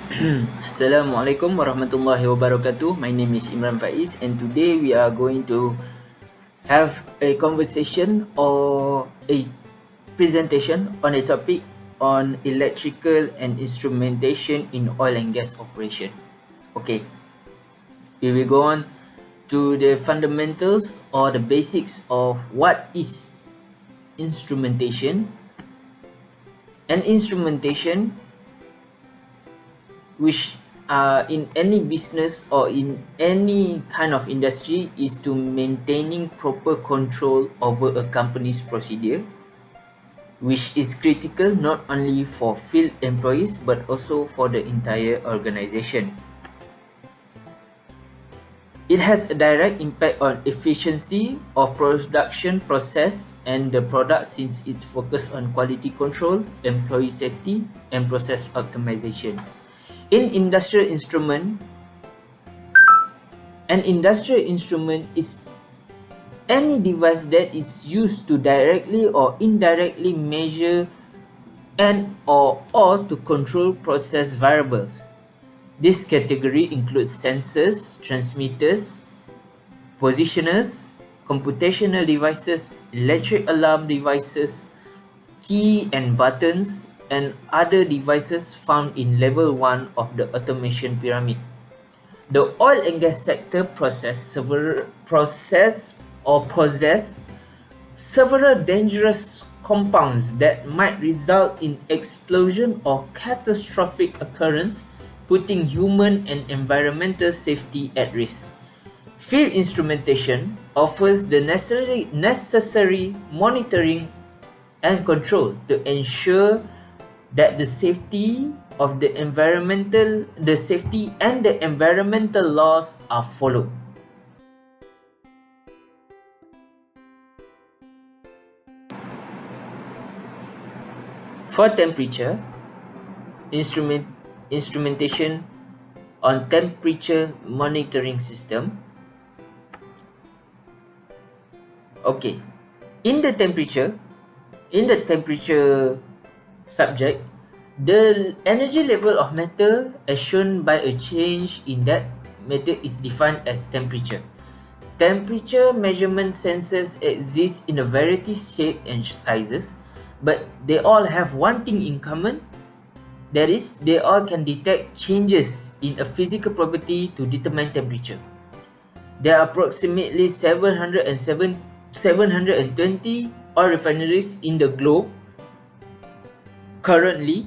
Assalamualaikum warahmatullahi wabarakatuh. My name is Imran Faiz, and today we are going to have a conversation or a presentation on a topic on electrical and instrumentation in oil and gas operation. Okay, we will go on to the fundamentals or the basics of what is instrumentation. And instrumentation, which in any business or in any kind of industry, is to maintaining proper control over a company's procedure, which is critical not only for field employees but also for the entire organization. It has a direct impact on efficiency of production process and the product, since it's focused on quality control, employee safety, and process optimization. In industrial instrument, an industrial instrument is any device that is used to directly or indirectly measure and or to control process variables. This category includes sensors, transmitters, positioners, computational devices, electric alarm devices, key and buttons, and other devices found in level 1 of the automation pyramid. The oil and gas sector possess several dangerous compounds that might result in explosion or catastrophic occurrence, putting human and environmental safety at risk. Field instrumentation offers the necessary monitoring and control to ensure that the safety and the environmental laws are followed. For temperature, instrumentation on temperature monitoring system. Okay, in the temperature subject, the energy level of matter as shown by a change in that matter is defined as temperature. Temperature measurement sensors exist in a variety of shapes and sizes, but they all have one thing in common. That is, they all can detect changes in a physical property to determine temperature. There are approximately 720 oil refineries in the globe currently,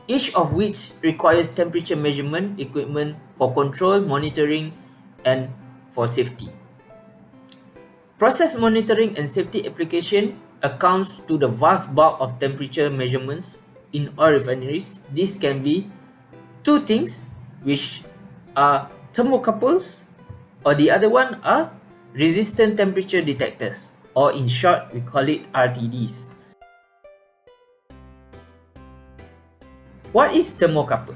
each of which requires temperature measurement equipment for control, monitoring, and for safety. Process monitoring and safety application accounts to the vast bulk of temperature measurements in oil refineries. This can be two things, which are thermocouples, or the other one are resistant temperature detectors, or in short we call it RTDs. What is thermocouple?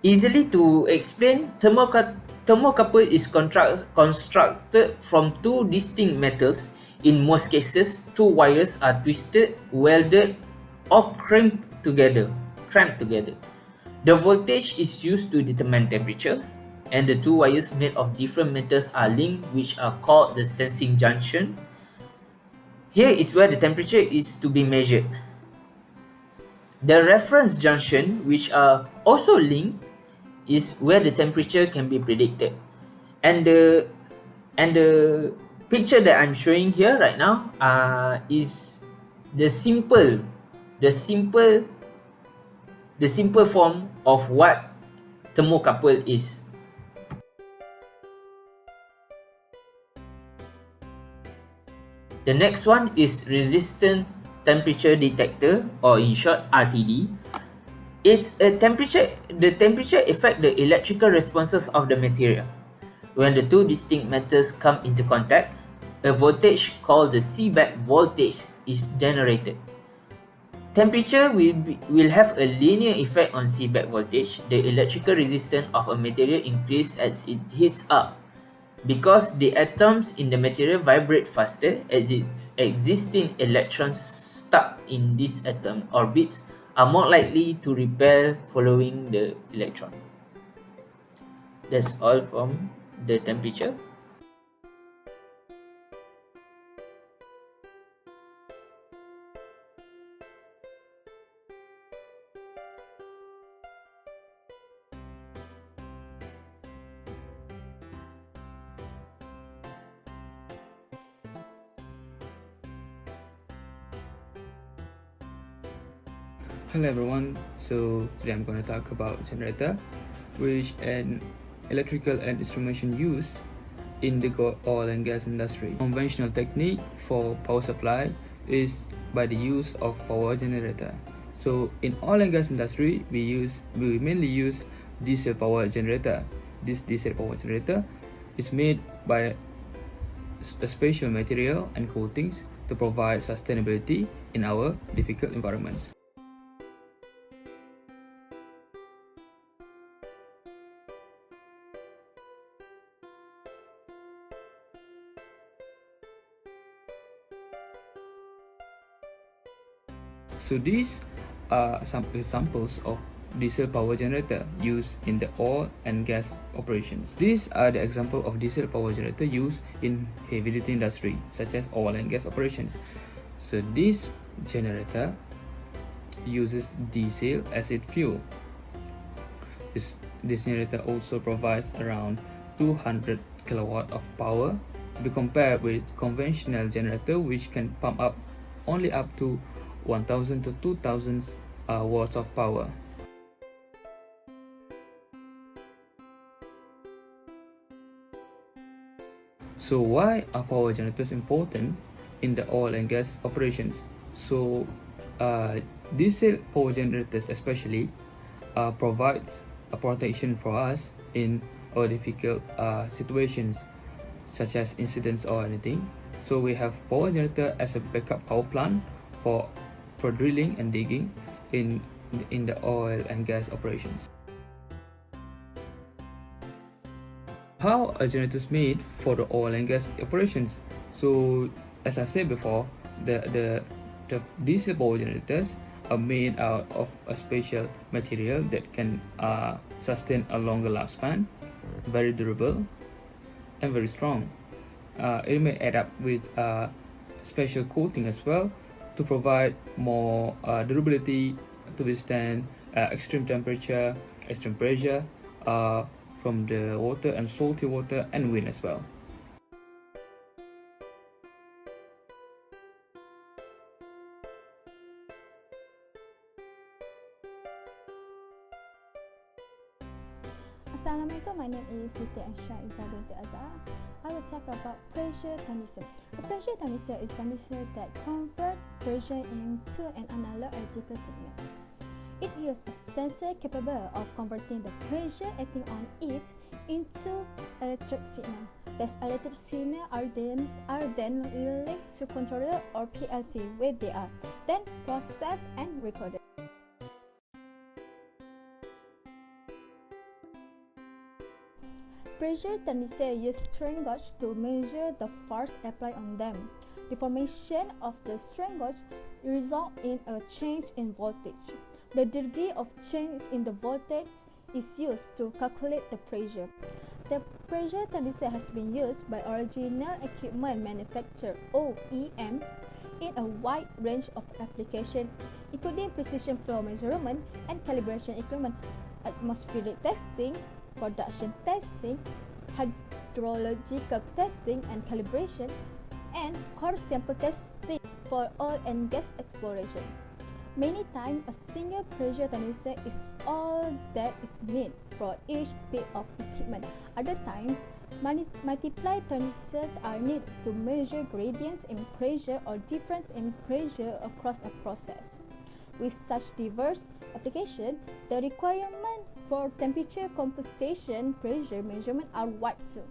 Easily to explain, thermocouple is constructed from two distinct metals. In most cases, two wires are twisted, welded, or cramped together. The voltage is used to determine temperature, and the two wires made of different metals are linked, which are called the sensing junction. Here is where the temperature is to be measured. The reference junction, which are also linked, is where the temperature can be predicted. And the picture that I'm showing here right now is the simple form of what thermocouple is. The next one is resistant temperature detector, or in short RTD. It's a the temperature affects the electrical responses of the material. When the two distinct metals come into contact, a voltage called the seeback voltage is generated. Temperature will have a linear effect on seeback voltage. The electrical resistance of a material increases as it heats up. Because the atoms in the material vibrate faster, as its existing electrons stuck in this atom orbits are more likely to repel following the electron. That's all from the temperature. Hello everyone, so today I'm going to talk about generator, which an electrical and instrumentation used in the oil and gas industry. Conventional technique for power supply is by the use of power generator. So in oil and gas industry, we mainly use diesel power generator. This diesel power generator is made by a special material and coatings to provide sustainability in our difficult environments. So these are some examples of diesel power generator used in the oil and gas operations. These are the example of diesel power generator used in heavy duty industry such as oil and gas operations. So this generator uses diesel as its fuel. This generator also provides around 200 kilowatt of power to be compared with conventional generator, which can pump up only up to 1000 to 2000 watts of power. So why are power generators important in the oil and gas operations? So diesel power generators especially provides a protection for us in our difficult situations such as incidents or anything. So we have power generator as a backup power plant for drilling and digging in the oil and gas operations. How are generators made for the oil and gas operations? So as I said before, the diesel power generators are made out of a special material that can sustain a longer lifespan, very durable and very strong. It may add up with special coating as well to provide more durability to withstand extreme temperature, extreme pressure from the water and salty water and wind as well. Assalamualaikum, my name is Siti Aisha Izza binti Azhar. I will talk about pressure thermistor. A pressure thermistor is a thermistor that converts pressure into an analog electrical signal. It uses a sensor capable of converting the pressure acting on it into electric signal. These electric signals are then relayed to controller or PLC, where they are then processed and recorded. Pressure thermistor use strain gauge to measure the force applied on them. The formation of the strain gauge results in a change in voltage. The degree of change in the voltage is used to calculate the pressure. The pressure thermistor has been used by original equipment manufacturer OEMs in a wide range of applications, including precision flow measurement and calibration equipment, atmospheric testing, production testing, hydrological testing and calibration, and core sample testing for oil and gas exploration. Many times, a single pressure thermistor is all that is needed for each bit of equipment. Other times, multiple thermistors are needed to measure gradients in pressure or difference in pressure across a process. With such diverse applications, the requirement for temperature compensation pressure measurement are wide too.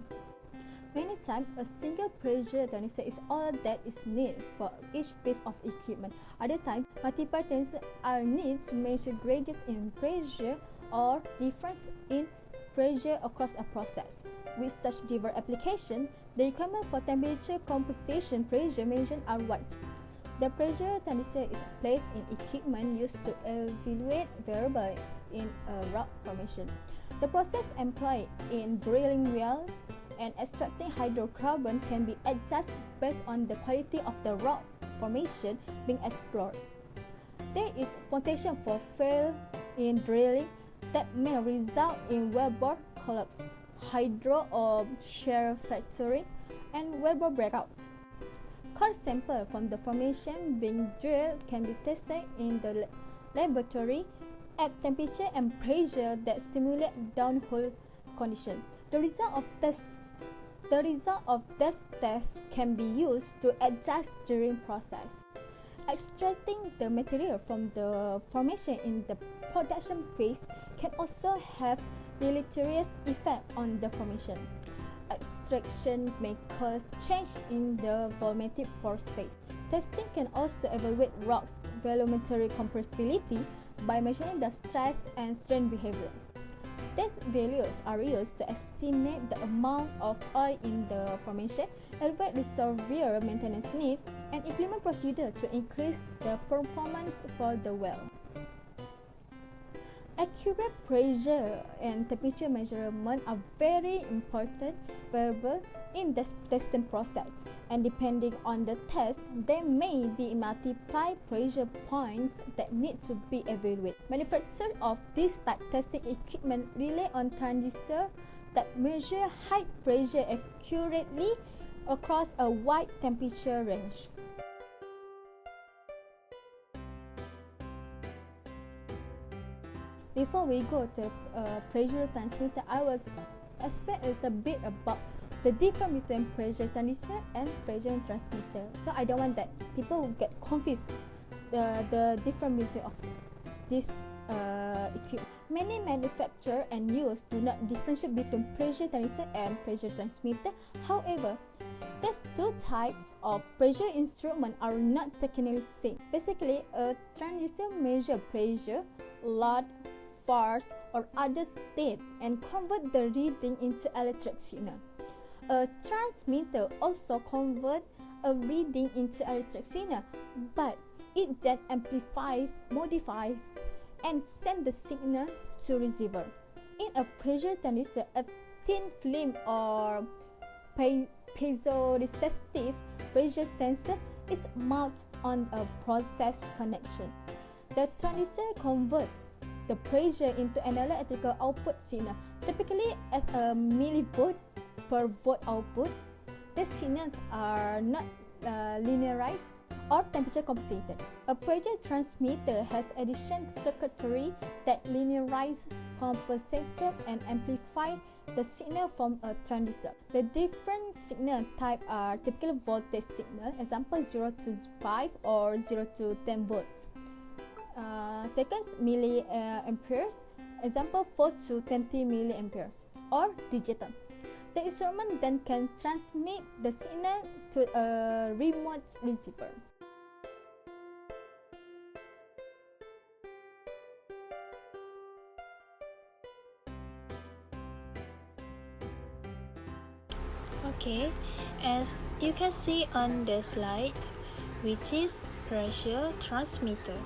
Many times, a single pressure thermistor is all that is needed for each piece of equipment. Other times, multiple thermistors are needed to measure gradients in pressure or difference in pressure across a process. With such diverse applications, the requirement for temperature compensation pressure measurement are wide. The pressure transducer is placed in equipment used to evaluate variables in a rock formation. The process employed in drilling wells and extracting hydrocarbon can be adjusted based on the quality of the rock formation being explored. There is potential for failure in drilling that may result in wellbore collapse, hydro or shear fracturing, and wellbore breakouts. Core samples from the formation being drilled can be tested in the laboratory at temperature and pressure that stimulate downhole conditions. The result of this test can be used to adjust during process. Extracting the material from the formation in the production phase can also have deleterious effect on the formation. Extraction may cause change in the volumetric pore space. Testing can also evaluate rock's volumetric compressibility by measuring the stress and strain behavior. These values are used to estimate the amount of oil in the formation, evaluate reservoir maintenance needs, and implement procedures to increase the performance for the well. Accurate pressure and temperature measurement are very important variables in the testing process, and depending on the test, there may be multiple pressure points that need to be evaluated. Manufacturers of this type testing equipment rely on transducers that measure high pressure accurately across a wide temperature range. Before we go to pressure transmitter, I will explain a little bit about the difference between pressure transducer and pressure transmitter. So I don't want that people will get confused the difference between of this equipment. Many manufacturers and users do not differentiate between pressure transducer and pressure transmitter. However, these two types of pressure instrument are not technically same. Basically, a transducer measures pressure, load, force, or other state and convert the reading into electric signal. A transmitter also converts a reading into electric signal, but it then amplifies, modifies, and sends the signal to receiver. In a pressure transducer, a thin film or piezoresistive pressure sensor is mounted on a process connection. The transducer converts the pressure into an electrical output signal, typically as a millivolt per volt output. These signals are not linearized or temperature compensated. A pressure transmitter has additional circuitry that linearize, compensated, and amplify the signal from a transducer. The different signal types are typical voltage signal, example 0 to 5 or 0 to 10 volts. Seconds milliamperes, example 4 to 20 milliamperes, or digital. The instrument then can transmit the signal to a remote receiver. Okay, as you can see on the slide, which is pressure transmitter.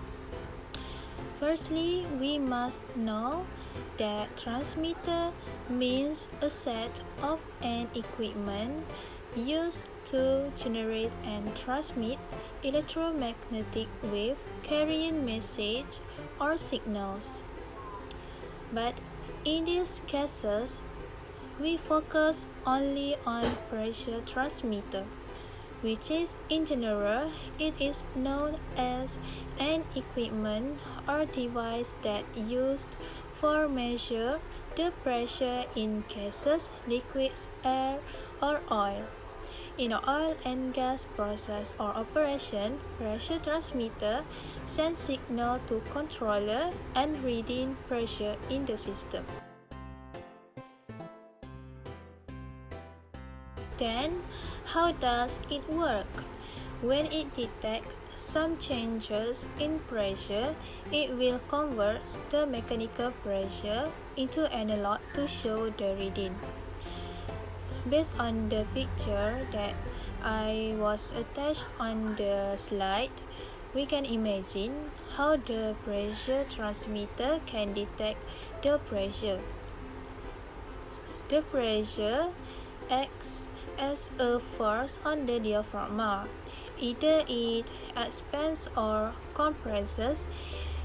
Firstly, we must know that transmitter means a set of an equipment used to generate and transmit electromagnetic wave carrying message or signals. But in these cases, we focus only on pressure transmitter, which is in general, it is known as an equipment or device that used for measure the pressure in gases, liquids, air, or oil. In an oil and gas process or operation, pressure transmitter sends signal to controller and reading pressure in the system. Then, how does it work? When it detects some changes in pressure, it will convert the mechanical pressure into analog to show the reading. Based on the picture that I was attached on the slide, we can imagine how the pressure transmitter can detect the pressure. The pressure acts as a force on the diaphragm. Either it expands or compresses.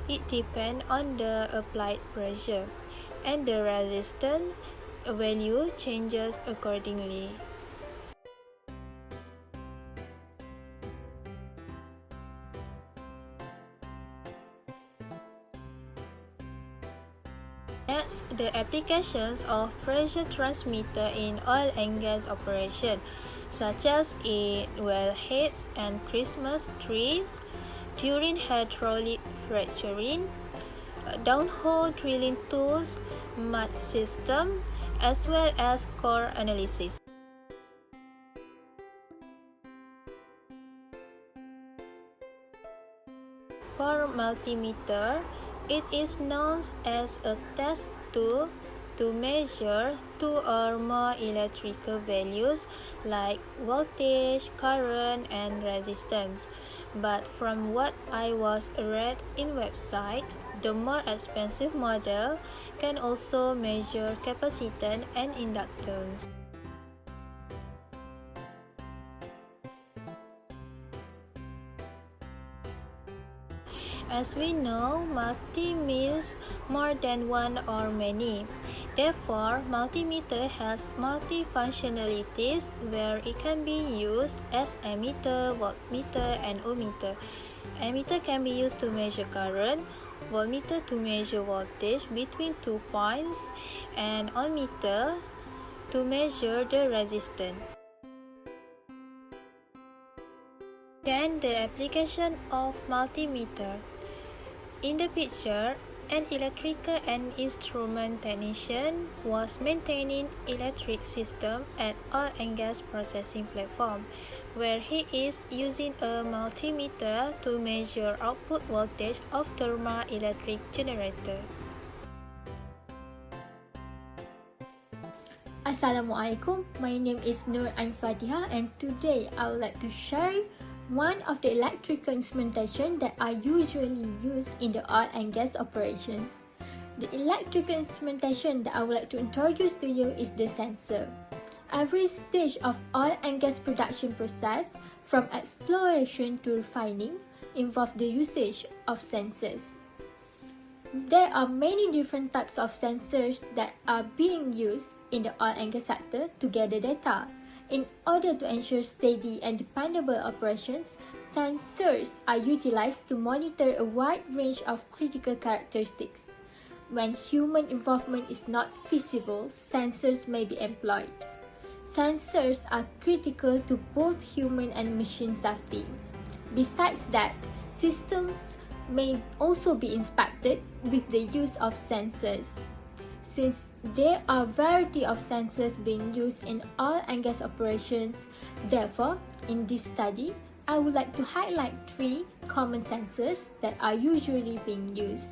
It depends on the applied pressure, and the resistance value changes accordingly. Next, the applications of pressure transmitter in oil and gas operation, such as in wellheads and Christmas trees, during hydraulic fracturing, downhole drilling tools, mud system, as well as core analysis. For multimeter, it is known as a test tool to measure two or more electrical values like voltage, current, and resistance. But from what I was read in website, the more expensive model can also measure capacitance and inductance. As we know, multi means more than one or many. Therefore, multimeter has multi-functionalities where it can be used as ammeter, voltmeter, and ohmmeter. Ammeter can be used to measure current, voltmeter to measure voltage between 2 points, and ohmmeter to measure the resistance. Then the application of multimeter. In the picture, an electrical and instrument technician was maintaining electric system at oil and gas processing platform, where he is using a multimeter to measure output voltage of thermoelectric generator. Assalamualaikum, my name is Nur Ain Fatiha, and today I would like to share one of the electrical instrumentation that I usually use in the oil and gas operations. The electrical instrumentation that I would like to introduce to you is the sensor. Every stage of oil and gas production process, from exploration to refining, involve the usage of sensors. There are many different types of sensors that are being used in the oil and gas sector to gather data. In order to ensure steady and dependable operations, sensors are utilized to monitor a wide range of critical characteristics. When human involvement is not feasible, sensors may be employed. Sensors are critical to both human and machine safety. Besides that, systems may also be inspected with the use of sensors. Since there are a variety of sensors being used in oil and gas operations, therefore, in this study, I would like to highlight 3 common sensors that are usually being used.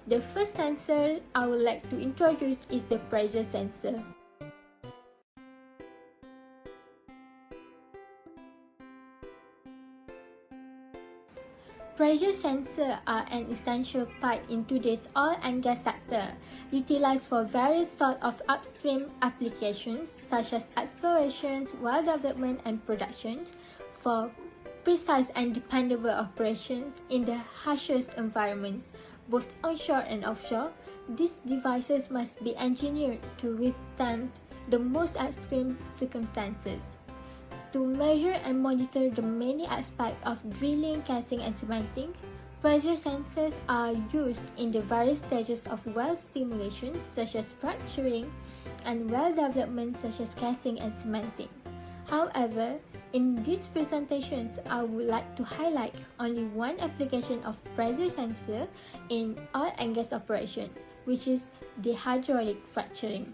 The first sensor I would like to introduce is the pressure sensor. Pressure sensors are an essential part in today's oil and gas sector, utilized for various sorts of upstream applications such as exploration, well development, and production, for precise and dependable operations in the harshest environments, both onshore and offshore. These devices must be engineered to withstand the most extreme circumstances. To measure and monitor the many aspects of drilling, casing, and cementing, pressure sensors are used in the various stages of well stimulation such as fracturing and well development such as casing and cementing. However, in these presentations, I would like to highlight only one application of pressure sensor in oil and gas operation, which is the hydraulic fracturing.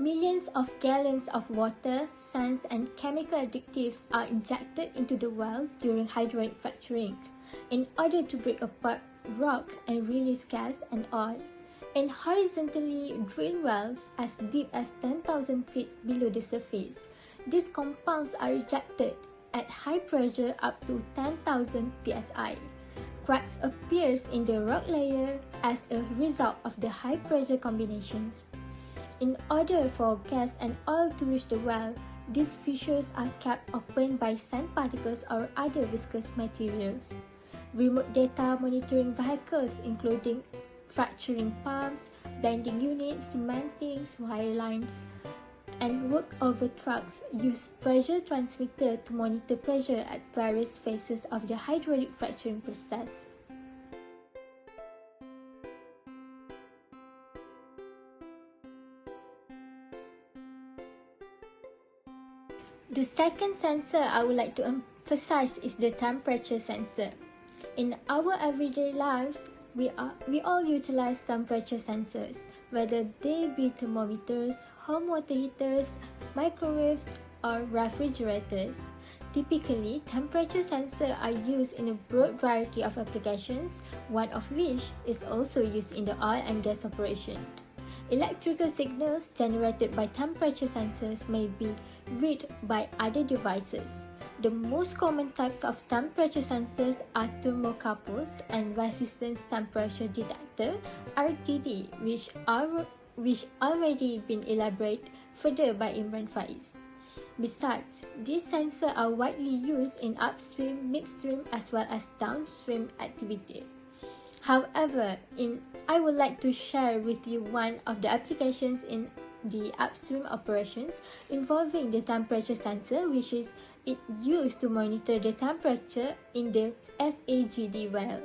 Millions of gallons of water, sands, and chemical additives are injected into the well during hydraulic fracturing in order to break apart rock and release gas and oil. In horizontally drilled wells as deep as 10,000 feet below the surface, these compounds are ejected at high pressure up to 10,000 psi. Cracks appears in the rock layer as a result of the high pressure combinations. In order for gas and oil to reach the well, these fissures are kept open by sand particles or other viscous materials. Remote data monitoring vehicles including fracturing pumps, blending units, cementing, wire lines, and work-over trucks use pressure transmitter to monitor pressure at various phases of the hydraulic fracturing process. The second sensor I would like to emphasize is the temperature sensor. In our everyday lives, we all utilize temperature sensors, whether they be thermometers, home water heaters, microwaves, or refrigerators. Typically, temperature sensors are used in a broad variety of applications, one of which is also used in the oil and gas operation. Electrical signals generated by temperature sensors may be read by other devices. The most common types of temperature sensors are thermocouples and resistance temperature detector (RTD), which already been elaborated further by Imran Faiz. Besides, these sensors are widely used in upstream, midstream, as well as downstream activity. However, I would like to share with you one of the applications in the upstream operations involving the temperature sensor, which is it used to monitor the temperature in the SAGD well.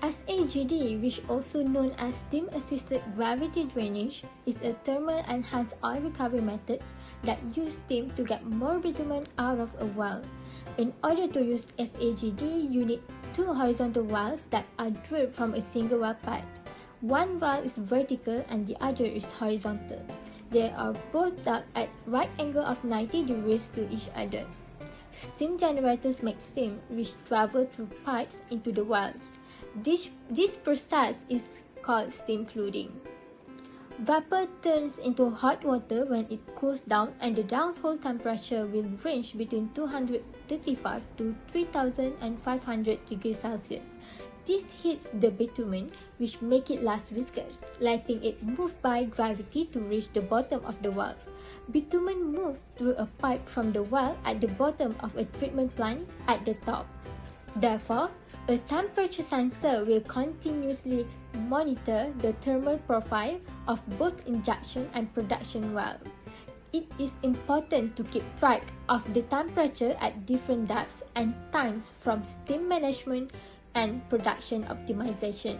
SAGD, which also known as steam-assisted gravity drainage, is a thermal enhanced oil recovery method that use steam to get more bitumen out of a well. In order to use SAGD, you need two horizontal wells that are drilled from a single well pipe. One well is vertical and the other is horizontal. They are both dug at right angle of 90 degrees to each other. Steam generators make steam which travel through pipes into the wells. This process is called steam flooding. Vapor turns into hot water when it cools down, and the downhole temperature will range between 235 to 3500 degrees Celsius. This heats the bitumen, which make it less viscous, letting it move by gravity to reach the bottom of the well. Bitumen moves through a pipe from the well at the bottom of a treatment plant at the top. Therefore, a temperature sensor will continuously monitor the thermal profile of both injection and production well. It is important to keep track of the temperature at different depths and times from steam management and production optimization.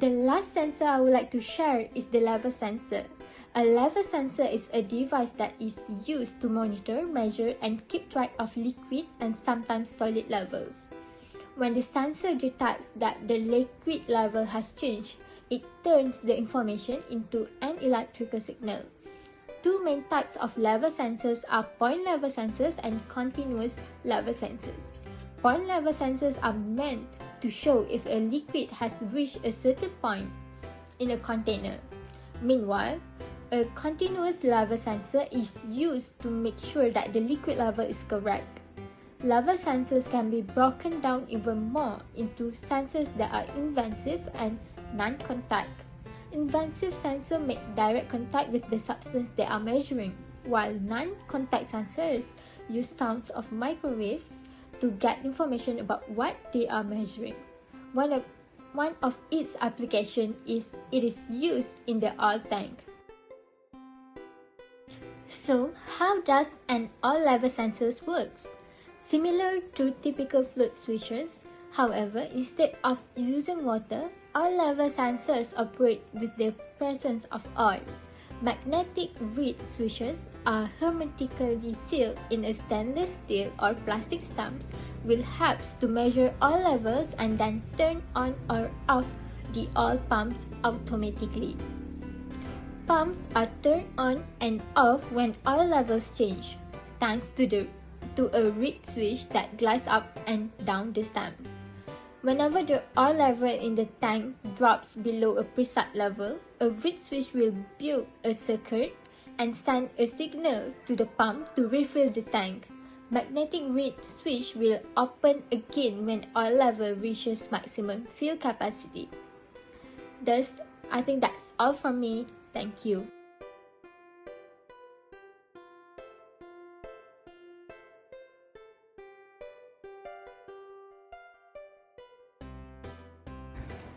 The last sensor I would like to share is the level sensor. A level sensor is a device that is used to monitor, measure, and keep track of liquid and sometimes solid levels. When the sensor detects that the liquid level has changed, it turns the information into an electrical signal. Two main types of level sensors are point level sensors and continuous level sensors. Point level sensors are meant to show if a liquid has reached a certain point in a container. Meanwhile, a continuous level sensor is used to make sure that the liquid level is correct. Level sensors can be broken down even more into sensors that are invasive and non-contact. Invasive sensors make direct contact with the substance they are measuring, while non-contact sensors use sounds of microwaves to get information about what they are measuring. One of its application is it is used in the oil tank. So, how does an oil level sensor works? Similar to typical fluid switches, however, instead of using water, oil level sensors operate with the presence of oil. Magnetic reed switches are hermetically sealed in a stainless steel or plastic stumps, which helps to measure oil levels and then turn on or off the oil pumps automatically. Pumps are turned on and off when oil levels change, thanks to a reed switch that glides up and down the stamps. Whenever the oil level in the tank drops below a preset level, a reed switch will build a circuit and send a signal to the pump to refill the tank. Magnetic reed switch will open again when oil level reaches maximum fill capacity. Thus, I think that's all from me. Thank you.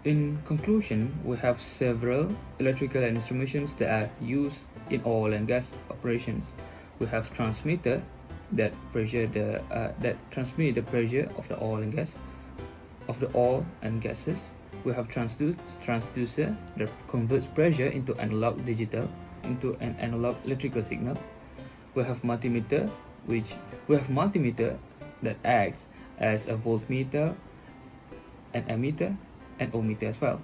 In conclusion, we have several electrical instruments that are used in oil and gas operations. We have transmitter that transmit the pressure of the oil and gases. We have transducer that converts pressure into an analog electrical signal. We have multimeter that acts as a voltmeter, an ammeter, and ohmmeter as well.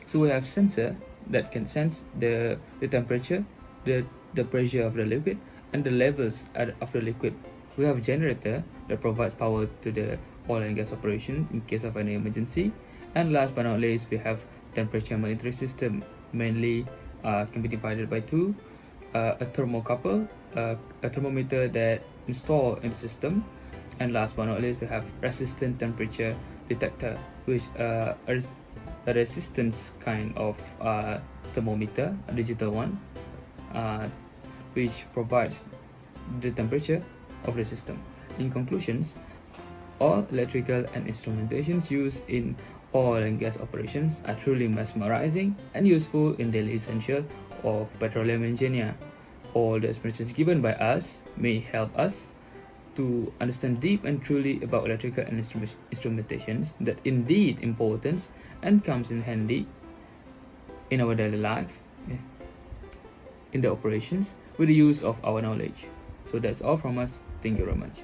So we have sensor that can sense the temperature, the pressure of the liquid, and the levels of the liquid. We have generator that provides power to the oil and gas operation in case of any emergency. And last but not least, we have temperature monitoring system. Mainly can be divided by two: a thermocouple, a thermometer that installed in the system, and last but not least, we have resistant temperature detector, which a resistance kind of thermometer, a digital one, which provides the temperature of the system. In conclusions, all electrical and instrumentations used in oil and gas operations are truly mesmerizing and useful in daily essential of petroleum engineer. All the explanations given by us may help us to understand deep and truly about electrical and instrumentations that indeed importance and comes in handy in our daily life, in the operations with the use of our knowledge. So that's all from us. Thank you very much.